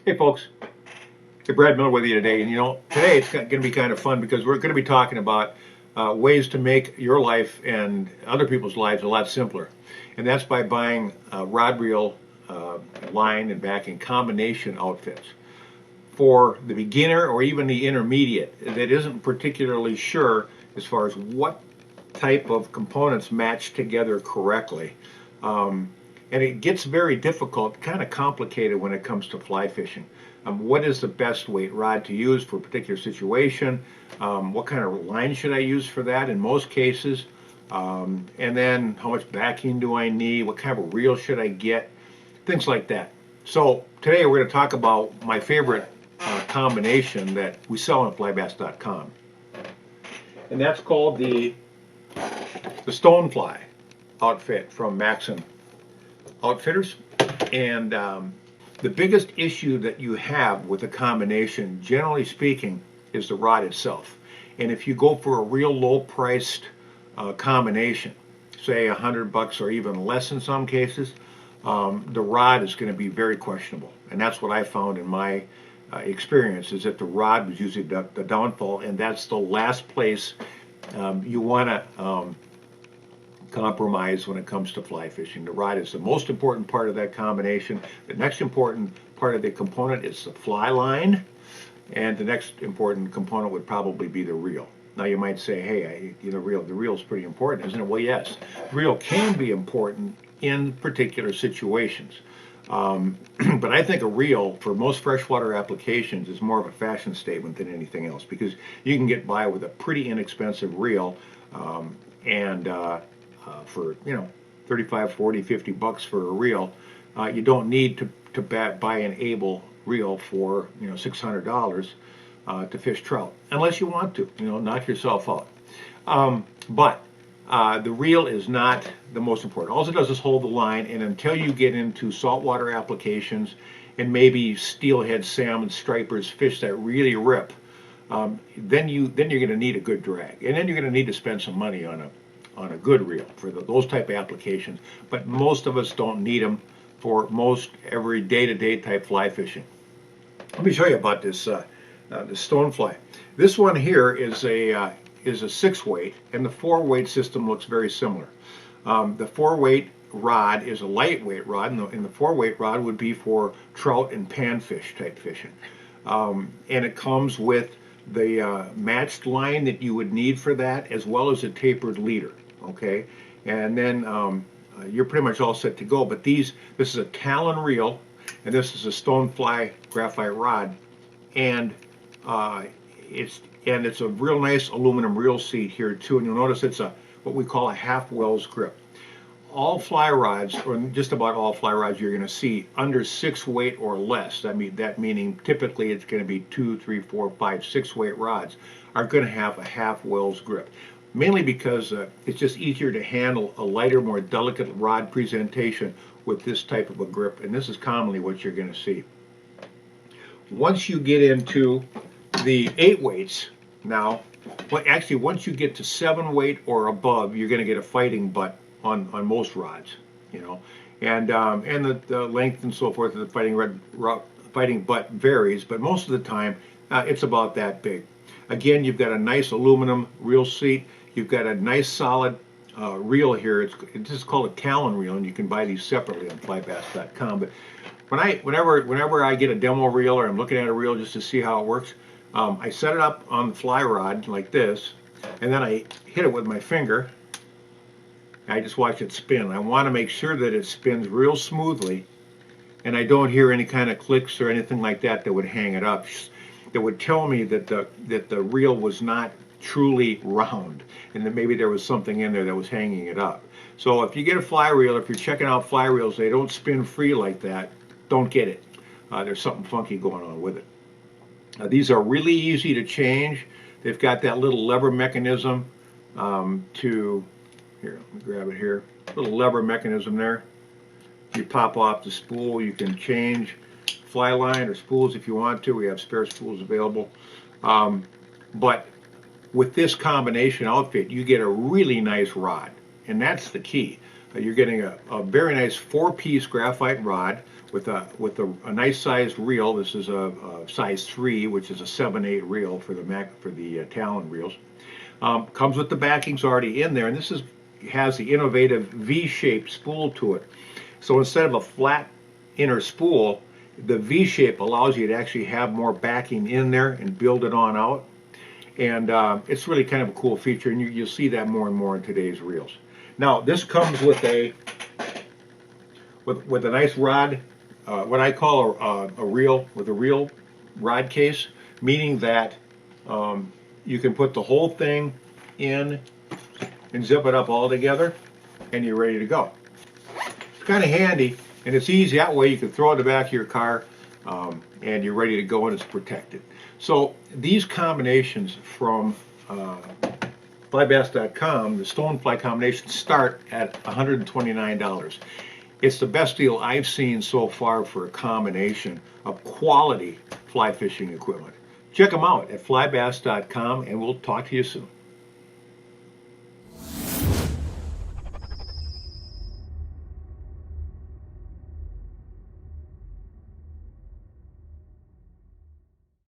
Hey folks, hey, Brad Miller with you today. And today it's going to be kind of fun because we're going to be talking about ways to make your life and other people's lives a lot simpler. And that's by buying rod reel, line and backing combination outfits. For the beginner or even the intermediate that isn't particularly sure as far as what type of components match together correctly. And it gets very difficult, kind of complicated when it comes to fly fishing. What is the best weight rod to use for a particular situation? What kind of line should I use for that in most cases? And then how much backing do I need? What kind of reel should I get? Things like that. So today we're going to talk about my favorite combination that we sell on flybass.com. And that's called the Stonefly outfit from Maxxon Outfitters. And the biggest issue that you have with the combination, generally speaking, is the rod itself. And if you go for a real low priced combination, say $100 or even less in some cases, the rod is going to be very questionable. And that's what I found in my experience, is that the rod was usually the downfall, and that's the last place you want to compromise when it comes to fly fishing. The rod is the most important part of that combination. The next important part of the component is the fly line, and the next important component would probably be the reel. Now you might say, hey, the reel is pretty important, isn't it? Well, yes, the reel can be important in particular situations. But I think a reel for most freshwater applications is more of a fashion statement than anything else, because you can get by with a pretty inexpensive reel, and for 35, 40, 50 bucks for a reel, you don't need to buy an able reel for $600 to fish trout, unless you want to knock yourself out. But the reel is not the most important. All it does is hold the line, and until you get into saltwater applications and maybe steelhead, salmon, stripers, fish that really rip, then you're going to need a good drag, and then you're going to need to spend some money on a good reel for those type of applications. But most of us don't need them for most every day-to-day type fly fishing. Let me show you about this Stonefly. This one here is a 6-weight, and the 4-weight system looks very similar. The 4-weight rod is a lightweight rod, and the 4-weight rod would be for trout and panfish type fishing. And it comes with the matched line that you would need for that, as well as a tapered leader. Okay, and then you're pretty much all set to go. But this is a Talon reel, and this is a Stonefly graphite rod, and it's a real nice aluminum reel seat here too. And you'll notice it's what we call a half Wells grip. All fly rods, or just about all fly rods, you're going to see under 6-weight or less. That meaning typically it's going to be 2, 3, 4, 5, 6-weight rods are going to have a half Wells grip. Mainly because it's just easier to handle a lighter, more delicate rod presentation with this type of a grip, and this is commonly what you're going to see. Once you get into the 8 weights, now, actually once you get to 7-weight or above, you're going to get a fighting butt on most rods, and the length and so forth of the fighting butt varies, but most of the time it's about that big. Again, you've got a nice aluminum reel seat. You've got a nice solid reel here. It's just called a Talon reel, and you can buy these separately on flybass.com. But whenever I get a demo reel, or I'm looking at a reel just to see how it works, I set it up on the fly rod like this, and then I hit it with my finger. I just watch it spin. I want to make sure that it spins real smoothly, and I don't hear any kind of clicks or anything like that would hang it up. That would tell me that the reel was not truly round, and that maybe there was something in there that was hanging it up. So if you get a fly reel, if you're checking out fly reels, they don't spin free like that, don't get it. There's something funky going on with it. These are really easy to change. They've got that little lever mechanism here, let me grab it here, little lever mechanism there. You pop off the spool, you can change fly line or spools if you want to. We have spare spools available. But with this combination outfit, you get a really nice rod, and that's the key. You're getting a very nice 4-piece graphite rod with a nice sized reel. This is a size 3, which is a 7/8 reel for the Talon reels. Comes with the backings already in there, and this has the innovative V-shaped spool to it. So instead of a flat inner spool, the V-shape allows you to actually have more backing in there and build it on out. And it's really kind of a cool feature, and you'll see that more and more in today's reels. Now, this comes with a nice rod, what I call a reel with a reel rod case, meaning that you can put the whole thing in and zip it up all together, and you're ready to go. It's kind of handy, and it's easy. That way you can throw it in the back of your car, and you're ready to go, and it's protected. So these combinations from flybass.com, the Stonefly combinations, start at $129. It's the best deal I've seen so far for a combination of quality fly fishing equipment. Check them out at flybass.com, and we'll talk to you soon.